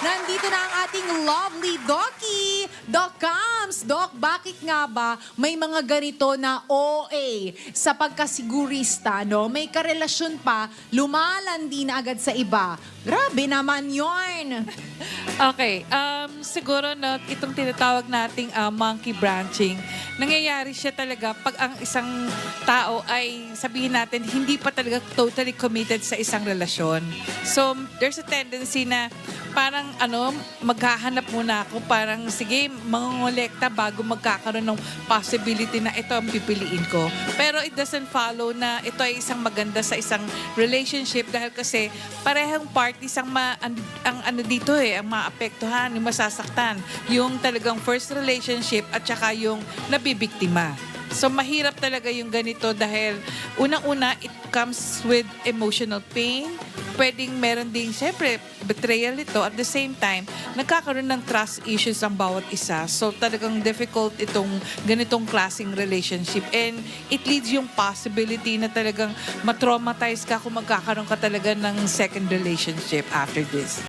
nandito na ang ating lovely Docky. Doc Cams. Doc, bakit nga ba may mga ganito na OA sa pagkasigurista, no? May karelasyon pa, lumalandi na agad sa iba. Grabe naman yon. Okay, siguro no, itong tinatawag nating monkey branching, nangyayari siya talaga pag ang isang tao ay sabihin natin hindi pa talaga totally committed sa isang relasyon. So, there's a tendency na parang maghahanap muna ako, parang sige, mangongolekta bago magkakaroon ng possibility na ito ang pipiliin ko. Pero it doesn't follow na ito ay isang maganda sa isang relationship dahil kasi parehong parties ang dito ang maapektuhan, yung masasaktan, yung talagang first relationship at saka yung nabibiktima. So mahirap talaga yung ganito dahil unang-una, it comes with emotional pain. Pwedeng meron ding, syempre, betrayal ito. At the same time, nagkakaroon ng trust issues ang bawat isa. So talagang difficult itong ganitong klaseng relationship. And it leads yung possibility na talagang matraumatize ka kung magkakaroon ka talaga ng second relationship after this.